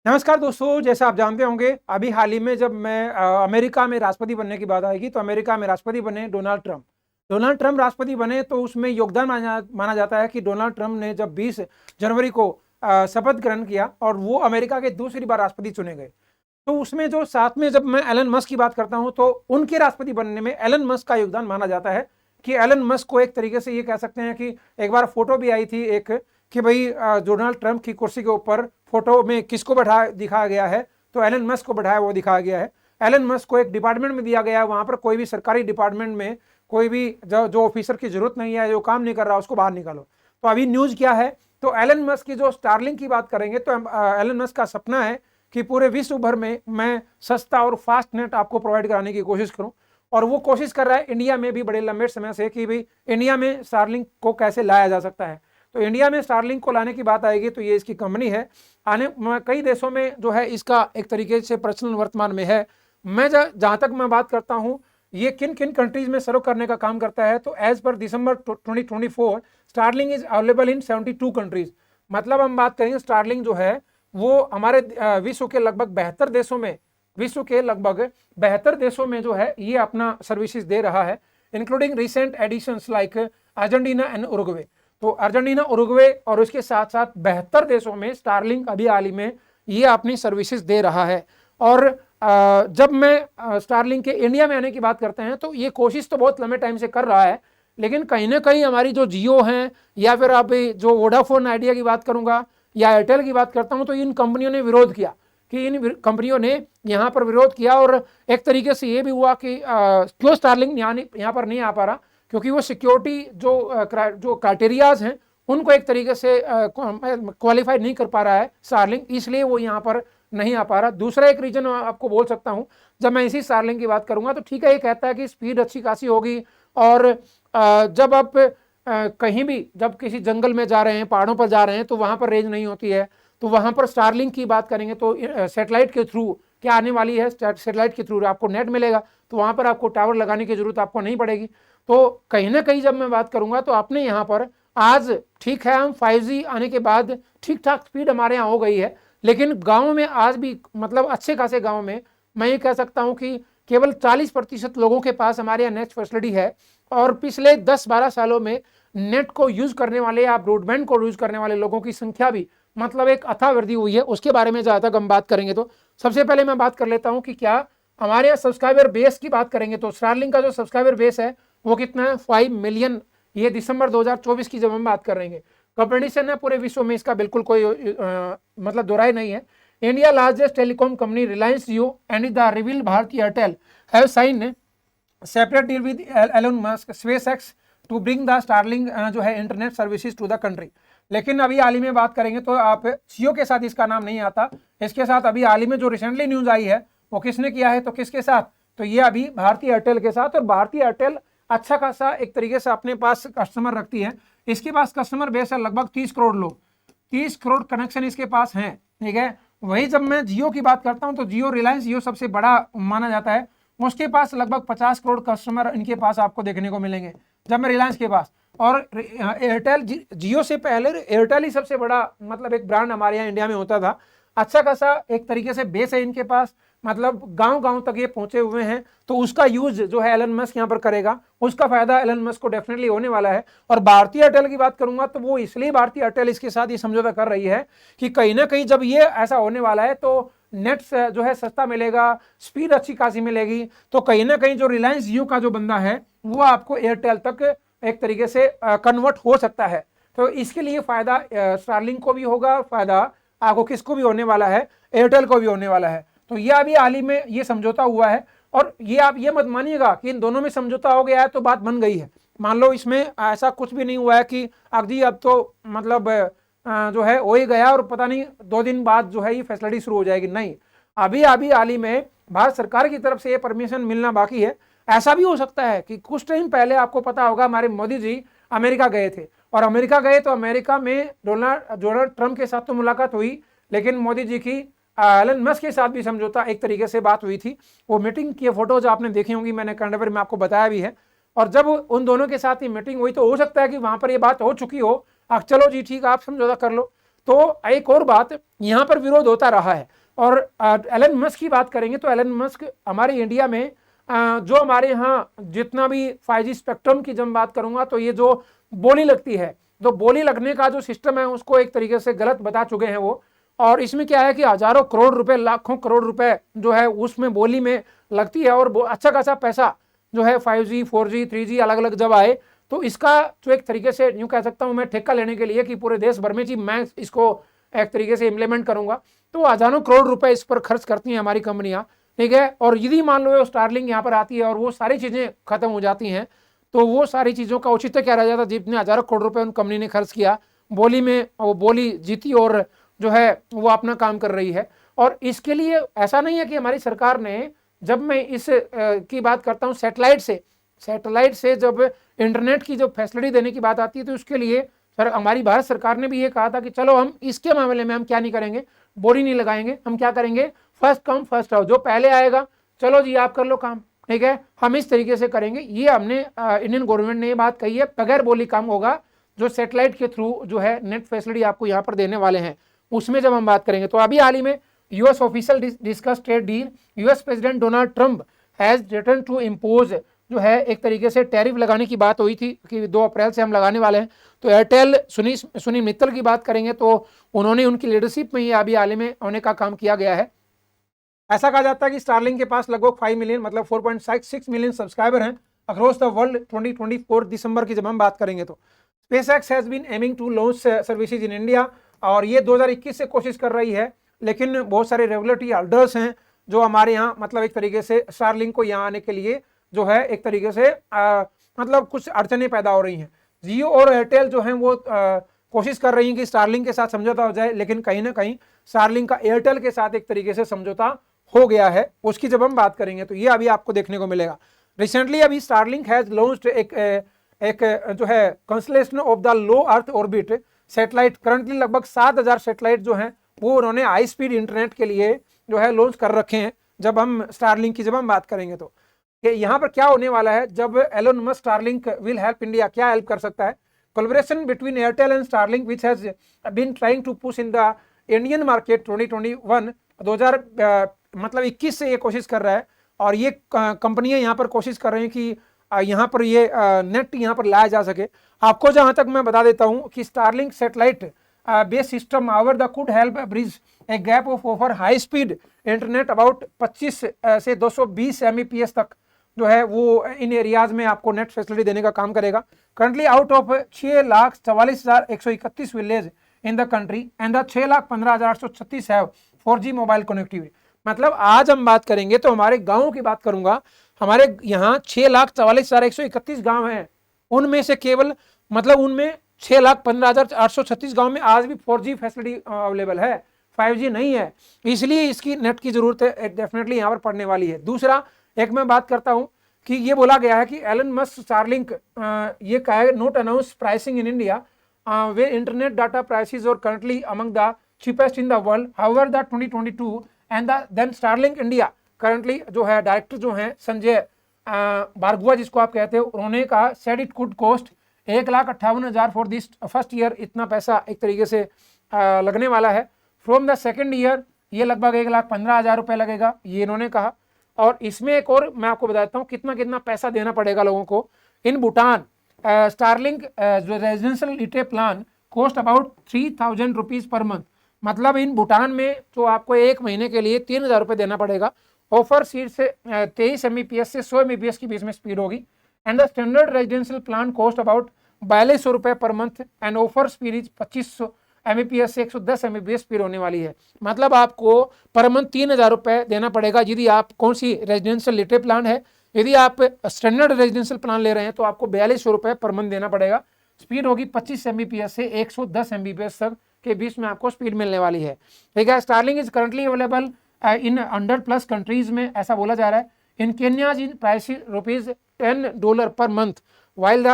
नमस्कार दोस्तों, जैसा आप जानते होंगे अभी हाल ही में जब मैं अमेरिका में राष्ट्रपति बनने की बात आएगी तो अमेरिका में राष्ट्रपति बने डोनाल्ड ट्रंप। डोनाल्ड ट्रंप राष्ट्रपति बने तो उसमें योगदान माना जाता है कि डोनाल्ड ट्रंप ने जब 20 जनवरी को शपथ ग्रहण किया और वो अमेरिका के दूसरी बार राष्ट्रपति चुने गए। तो उसमें जो साथ में जब मैं एलन मस्क की बात करता हूं तो उनके राष्ट्रपति बनने में एलन मस्क का योगदान माना जाता है कि एलन मस्क को एक तरीके से ये कह सकते हैं कि एक बार फोटो भी आई थी एक कि भाई डोनाल्ड ट्रंप की कुर्सी के ऊपर फोटो में किसको दिखाया गया है, तो एलन मस्क को बैठाया वो दिखाया गया है। एलन मस्क को एक डिपार्टमेंट में दिया गया है, वहां पर कोई भी सरकारी डिपार्टमेंट में कोई भी जो ऑफिसर की जरूरत नहीं है, जो काम नहीं कर रहा उसको बाहर निकालो। तो अभी न्यूज क्या है, तो एलन मस्क की जो स्टारलिंक की बात करेंगे तो एलन मस्क का सपना है कि पूरे विश्व भर में मैं सस्ता और फास्ट नेट आपको प्रोवाइड कराने की कोशिश करूं, और वो कोशिश कर रहा है इंडिया में भी बड़े लंबे समय से कि भाई इंडिया में स्टारलिंक को कैसे लाया जा सकता है। तो इंडिया में स्टारलिंक को लाने की बात आएगी तो ये इसकी कंपनी है। आने कई देशों में जो है इसका एक तरीके से प्रचलन वर्तमान में है। मैं जहां तक मैं बात करता हूं ये किन किन कंट्रीज में सर्व करने का काम करता है, तो as per December 2024 Starlink is available in 72 countries. मतलब हम बात करेंगे स्टारलिंक जो है वो हमारे विश्व के लगभग 72 देशों में जो है ये अपना सर्विसेज दे रहा है, including recent additions like Argentina and Uruguay. तो अर्जेंटीना, उरुग्वे और उसके साथ साथ 72 देशों में स्टारलिंक अभी हाल ही में ये अपनी सर्विसेज दे रहा है। और जब मैं स्टारलिंक के इंडिया में आने की बात करते हैं तो ये कोशिश तो बहुत लंबे टाइम से कर रहा है, लेकिन कहीं ना कहीं हमारी जो जियो हैं या फिर आप जो वोडाफोन आइडिया की बात करूंगा या एयरटेल की बात करता हूं, तो इन कंपनियों ने विरोध किया कि इन कंपनियों ने यहाँ पर विरोध किया। और एक तरीके से ये भी हुआ कि क्यों स्टारलिंक यहाँ पर नहीं आ पा रहा, क्योंकि वो सिक्योरिटी जो क्राइटेरियाज हैं उनको एक तरीके से क्वालिफाई नहीं कर पा रहा है स्टारलिंक, इसलिए वो यहाँ पर नहीं आ पा रहा। दूसरा एक रीजन आपको बोल सकता हूँ, जब मैं इसी स्टारलिंक की बात करूंगा तो ठीक है, ये कहता है कि स्पीड अच्छी खासी होगी, और जब आप कहीं भी जब किसी जंगल में जा रहे हैं, पहाड़ों पर जा रहे हैं, तो वहां पर रेंज नहीं होती है, तो वहां पर स्टारलिंक की बात करेंगे तो सैटेलाइट के थ्रू क्या आने वाली है, सैटेलाइट के थ्रू आपको नेट मिलेगा, तो वहां पर आपको टावर लगाने की जरूरत आपको नहीं पड़ेगी। तो कहीं ना कहीं जब मैं बात करूंगा तो अपने यहाँ पर आज ठीक है, हम 5G आने के बाद ठीक ठाक स्पीड हमारे यहाँ हो गई है, लेकिन गाँव में आज भी मतलब अच्छे खासे गाँव में मैं ये कह सकता हूँ कि केवल 40% लोगों के पास हमारे यहाँ नेट फैसिलिटी है, और पिछले 10-12 सालों में नेट को यूज करने वाले या ब्रॉडबैंड को यूज करने वाले लोगों की संख्या भी मतलब एक अथाह वृद्धि हुई है। उसके बारे में जहाँ तक हम बात करेंगे तो सबसे पहले मैं बात कर लेता हूँ कि क्या हमारे यहाँ सब्सक्राइबर बेस की बात करेंगे तो स्टारलिंक का जो सब्सक्राइबर बेस है वो कितना है, 5 मिलियन। ये दिसंबर 2024 की जब हम बात कर रहे हैं, कंपटीशन है पूरे विश्व में, इसका बिल्कुल कोई मतलब दोहराई नहीं है। India largest telecom company Reliance Jio and the reveal Bharti Airtel have sign separate deal with Elon Musk SpaceX to bring the Starlink जो है internet services to the country. लेकिन अभी हाल ही में बात करेंगे तो आप जियो के साथ इसका नाम नहीं आता, इसके साथ अभी हाल ही में जो रिसेंटली न्यूज आई है वो किसने किया है, तो किसके साथ, तो ये अभी भारतीय एयरटेल के साथ। और भारतीय एयरटेल अच्छा खासा एक तरीके से अपने पास कस्टमर रखती है, इसके पास कस्टमर बेस है लगभग 30 करोड़ लोग, 30 करोड़ कनेक्शन इसके पास हैं, ठीक है। वही जब मैं जियो की बात करता हूं तो जियो, रिलायंस जियो सबसे बड़ा माना जाता है, उसके पास लगभग 50 करोड़ कस्टमर इनके पास आपको देखने को मिलेंगे जब मैं रिलायंस के पास। और एयरटेल जियो से पहले एयरटेल ही सबसे बड़ा मतलब एक ब्रांड हमारे यहाँ इंडिया में होता था। अच्छा खासा एक तरीके से बेस है इनके पास, मतलब गांव गांव तक ये पहुंचे हुए हैं, तो उसका यूज जो है एलन मस्क यहाँ पर करेगा, उसका फायदा एलन मस्क को डेफिनेटली होने वाला है। और भारतीय एयरटेल की बात करूंगा तो वो इसलिए भारतीय एयरटेल इसके साथ ये समझौता कर रही है कि कहीं ना कहीं जब ये ऐसा होने वाला है तो नेट जो है सस्ता मिलेगा, स्पीड अच्छी खासी मिलेगी, तो कहीं ना कहीं जो रिलायंस जियो का जो बंदा है वो आपको एयरटेल तक एक तरीके से कन्वर्ट हो सकता है। तो इसके लिए फायदा स्टारलिंक को भी होगा, फायदा आपको किसको भी होने वाला है, एयरटेल को भी होने वाला है। तो ये अभी हाल ही में ये समझौता हुआ है, और ये आप ये मत मानिएगा कि इन दोनों में समझौता हो गया है तो बात बन गई है। मान लो इसमें ऐसा कुछ भी नहीं हुआ है कि अगली अब तो मतलब जो है हो ही गया और पता नहीं 2 दिन बाद जो है ये फैसिलिटी शुरू हो जाएगी, नहीं। अभी हाल ही में भारत सरकार की तरफ से ये परमिशन मिलना बाकी है। ऐसा भी हो सकता है कि कुछ टाइम पहले आपको पता होगा हमारे मोदी जी अमेरिका गए थे, और अमेरिका गए तो अमेरिका में डोनाल्ड ट्रंप के साथ तो मुलाकात हुई, लेकिन मोदी जी की एलन मस्क के साथ भी समझौता एक तरीके से बात हुई थी। वो मीटिंग की फोटोज आपने देखी होंगी, मैंने करंट अफेयर में आपको बताया भी है। और जब उन दोनों के साथ ही मीटिंग हुई तो हो सकता है कि वहां पर ये बात हो चुकी हो, चलो जी ठीक आप समझौता कर लो। तो एक और बात, यहाँ पर विरोध होता रहा है। और एलन मस्क की बात करेंगे तो एलन मस्क हमारे इंडिया में जो हमारे यहाँ जितना भी 5G स्पेक्ट्रम की जब बात करूंगा तो ये जो बोली लगती है, तो बोली लगने का जो सिस्टम है उसको एक तरीके से गलत बता चुके हैं वो। और इसमें क्या है कि हजारों करोड़ रुपए, लाखों करोड़ रुपए जो है उसमें बोली में लगती है, और अच्छा खासा पैसा जो है 5G 4G 3G अलग अलग जब आए तो इसका जो एक तरीके से यूं कह सकता हूं मैं ठेका लेने के लिए कि पूरे देश भर में जी मैं इसको एक तरीके से इम्प्लीमेंट करूंगा, तो हजारों करोड़ रुपए इस पर खर्च करती हैं हमारी कंपनियां, ठीक है। और यदि मान लो स्टारलिंक यहाँ पर आती है और वो सारी चीजें खत्म हो जाती हैं, तो वो सारी चीजों का औचित्य क्या रह जाता, जितने हजारों करोड़ रुपए उन कंपनी ने खर्च किया बोली में, वो बोली जीती और जो है वो अपना काम कर रही है। और इसके लिए ऐसा नहीं है कि हमारी सरकार ने, जब मैं इस की बात करता हूँ सैटेलाइट से जब इंटरनेट की जो फैसिलिटी देने की बात आती है तो उसके लिए सर हमारी भारत सरकार ने भी ये कहा था कि चलो हम इसके मामले में हम क्या नहीं करेंगे, बोली नहीं लगाएंगे, हम क्या करेंगे फर्स्ट कम फर्स्ट आउट, जो पहले आएगा चलो जी आप कर लो काम, ठीक है, हम इस तरीके से करेंगे। ये हमने इंडियन गवर्नमेंट ने ये बात कही है, बगैर बोली काम होगा जो सैटेलाइट के थ्रू जो है नेट फैसिलिटी आपको यहाँ पर देने वाले हैं उसमें जब हम बात करेंगे। तो अभी हाल ही में US official discuss trade deal, US president Donald Trump has return to impose जो है एक तरीके से टैरिफ लगाने की बात हुई थी कि 2 अप्रैल से हम लगाने वाले हैं। तो एयरटेल सुनील मित्तल की बात करेंगे तो उन्होंने उनकी लीडरशिप में ही अभी हाल ही में होने का काम किया गया है। ऐसा कहा जाता है कि स्टारलिंक के पास लगभग 5 मिलियन मतलब 4.6 मिलियन सब्सक्राइबर हैं अक्रॉस द वर्ल्ड 2024 दिसंबर की जब हम बात करेंगे तो। SpaceX has been aiming to launch services in India, और ये 2021 से कोशिश कर रही है, लेकिन बहुत सारे रेगुलेटरी ऑर्डर्स हैं जो हमारे यहाँ मतलब एक तरीके से स्टारलिंक को यहाँ आने के लिए जो है एक तरीके से मतलब कुछ अड़चने पैदा हो रही हैं। जियो और एयरटेल जो हैं वो कोशिश कर रही हैं कि स्टारलिंक के साथ समझौता हो जाए, लेकिन कहीं ना कहीं स्टारलिंक का एयरटेल के साथ एक तरीके से समझौता हो गया है, उसकी जब हम बात करेंगे तो ये अभी आपको देखने को मिलेगा। रिसेंटली अभी स्टारलिंक हैज लॉन्च्ड एक जो है constellation of the low earth orbit satellite. Currently लगभग 7000 सैटेलाइट जो हैं वो उन्होंने हाई स्पीड इंटरनेट के लिए जो है लॉन्च कर रखे हैं। जब हम स्टारलिंक की जब हम बात करेंगे तो कि यहाँ पर क्या होने वाला है, जब Elon Musk Starlink will help India, क्या हेल्प कर सकता है, collaboration between Airtel and Starlink which has been trying to push in the Indian market 2021 से ये कोशिश कर रहा है, और ये कंपनियां यहाँ पर कोशिश कर रही हैं कि यहाँ पर ये नेट यहाँ पर लाया जा सके। आपको जहाँ तक मैं बता देता हूँ कि Starlink satellite base system our the could help bridge a gap of over high speed internet about 25 से 220 Mbps तक जो है वो इन एरियाज में आपको नेट फैसिलिटी देने का काम करेगा। Currently out of 6,44,131 village in the country and the 6,15,836 have 4G mobile connectivity. मतलब आज हम बात करेंगे तो हमारे गाँव की बात करूंगा, हमारे यहाँ 6,44,131 गाँव हैं, उनमें से केवल मतलब उनमें 6,15,836 गाँव में आज भी 4G फैसिलिटी अवेलेबल है, 5G नहीं है, इसलिए इसकी नेट की जरूरत है डेफिनेटली यहाँ पर पड़ने वाली है। दूसरा एक मैं बात करता हूँ कि ये बोला गया है कि एलन मस्क स्टारलिंक ये कहा है not announce pricing in India वे इंटरनेट डाटा प्राइसेस और currently among the cheapest in the world, however the 2022 and then Starlink India currently जो है डायरेक्टर जो है संजय भार्गवा जिसको आप कहते हो, उन्होंने कहा said it could cost 1,58,000 for this first year, इतना पैसा एक तरीके से लगने वाला है। फ्रॉम द सेकेंड ईयर ये लगभग 1,15,000 रुपये लगेगा, ये इन्होंने कहा। और इसमें एक और मैं आपको बताता हूँ कितना पैसा देना पड़ेगा लोगों को। इन भूटान स्टारलिंक जो रेजिडेंशियल डीटे plan cost about 3,000 rupees per month, मतलब इन भूटान में तो आपको 1 महीने के लिए 3,000 रुपये देना पड़ेगा। ऑफर स्पीड से 23 Mbps से 100 Mbps के बीच में स्पीड होगी, and the standard residential plan cost about 4,200 रुपये per month and offer speed is 2500 Mbps से 110 Mbps स्पीड होने वाली है। मतलब आपको पर मंथ 3,000 रुपये देना पड़ेगा यदि आप कौन सी रेजिडेंशियल लिटे प्लान है। यदि आप स्टैंडर्ड रेजिडेंशियल प्लान ले रहे हैं तो आपको 4,200 रुपये पर मंथ देना पड़ेगा। स्पीड होगी 25 Mbps से 110 Mbps तक के बीच में आपको स्पीड मिलने वाली है, ठीक है। Starlink is currently available in 100+ countries में, ऐसा बोला जा रहा है। इन Kenya in price $10 per month, while the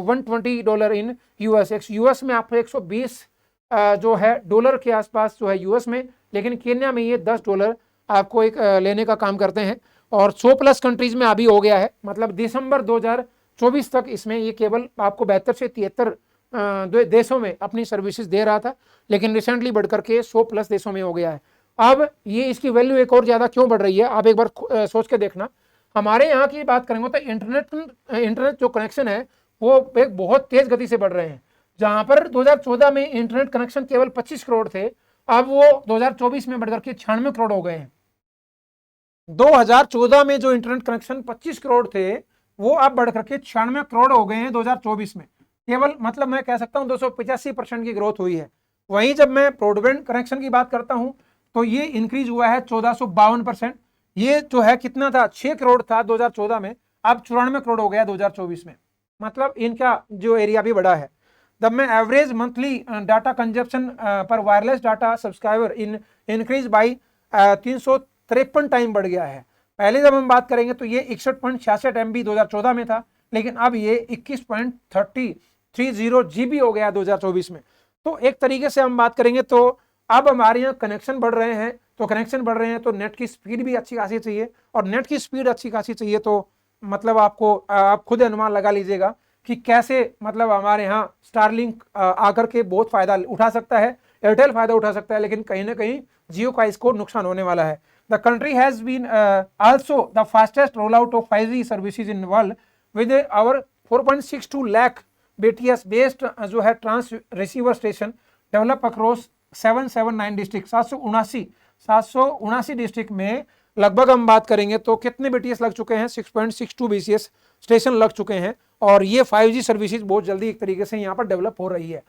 $120 in US में आपको 120 जो है डॉलर के आसपास जो है यूएस में, लेकिन केन्या में ये $10 आपको एक लेने का काम करते हैं। और 100+ कंट्रीज में अभी हो गया है, मतलब दिसंबर 2024 तक इसमें ये केवल आपको 72 से 73 देशों में अपनी सर्विसेज दे रहा था, लेकिन रिसेंटली बढ़कर के 100+ देशों में हो गया है। अब ये इसकी वैल्यू एक और ज़्यादा क्यों बढ़ रही है, आप एक बार सोच के देखना। हमारे यहाँ की बात करेंगे तो इंटरनेट जो कनेक्शन है वो एक बहुत तेज गति से बढ़ रहे हैं। जहां पर 2014 में इंटरनेट कनेक्शन केवल 25 करोड़ थे, अब वो 2024 में बढ़कर के 96 करोड़ हो गए हैं। 2014 में जो इंटरनेट कनेक्शन 25 करोड़ थे वो अब बढ़कर के 96 करोड़ हो गए हैं 2024 में। केवल मतलब मैं कह सकता हूं 285% की ग्रोथ हुई है। वहीं जब मैं ब्रॉडबैंड कनेक्शन की बात करता हूं तो ये इंक्रीज हुआ है 1452%। ये जो है कितना था, 6 करोड़ था 2014 में, अब 94 करोड़ हो गया 2024 में। मतलब इनका जो एरिया भी बड़ा है। जब मैं एवरेज मंथली डाटा कंजप्शन पर wireless data subscriber increase by 353 time बढ़ गया है। पहले जब हम बात करेंगे तो ये 61.66 MB 2014 में था, लेकिन अब ये 21.30 GB हो गया 2024 में। तो एक तरीके से हम बात करेंगे तो अब हमारे यहाँ कनेक्शन बढ़ रहे हैं, तो कनेक्शन बढ़ रहे हैं तो नेट की स्पीड भी अच्छी खासी चाहिए, और नेट की स्पीड अच्छी खासी चाहिए तो मतलब आप खुद अनुमान लगा लीजिएगा कि कैसे मतलब हमारे यहाँ स्टारलिंक आकर के बहुत फायदा उठा सकता है, एयरटेल फायदा उठा सकता है, लेकिन कहीं ना कहीं जियो का इसको नुकसान होने वाला है। The country has been also the fastest roll out of 5G services in world with our 4.62 lakh BTS based जो है trans receiver station develop across 779 district. 779 district में लगभग हम बात करेंगे तो कितने BTS लग चुके हैं, 6.62 BCS स्टेशन लग चुके हैं, और ये 5G सर्विसेज बहुत जल्दी एक तरीके से यहाँ पर डेवलप हो रही है।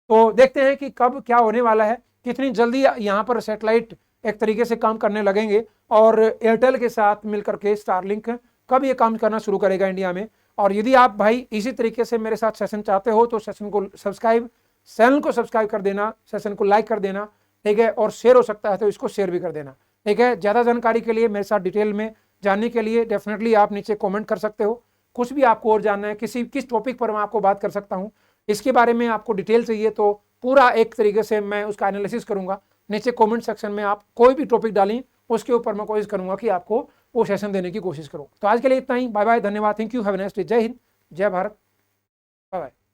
तो देखते हैं कि कब क्या होने वाला है, कितनी जल्दी यहाँ पर सैटेलाइट एक तरीके से काम करने लगेंगे, और एयरटेल के साथ मिलकर के स्टारलिंक कब ये काम करना शुरू करेगा इंडिया में। और यदि आप भाई इसी तरीके से मेरे साथ सेशन चाहते हो तो सेशन को सब्सक्राइब, चैनल को सब्सक्राइब कर देना, सेशन को लाइक कर देना, ठीक है, और शेयर हो सकता है तो इसको शेयर भी कर देना, ठीक है। ज़्यादा जानकारी के लिए मेरे साथ डिटेल में जानने के लिए डेफिनेटली आप नीचे कमेंट कर सकते हो। कुछ भी आपको और जानना है, किस टॉपिक पर मैं आपको बात कर सकता हूँ, इसके बारे में आपको डिटेल चाहिए तो पूरा एक तरीके से मैं उसका एनालिसिस करूँगा। नीचे कमेंट सेक्शन में आप कोई भी टॉपिक डालें, उसके ऊपर मैं कोशिश करूँगा कि आपको वो सेशन देने की कोशिश करूँ। तो आज के लिए इतना ही, बाय बाय, धन्यवाद, thank you, have a nice day, जय हिंद, जय भारत, बाय बाय।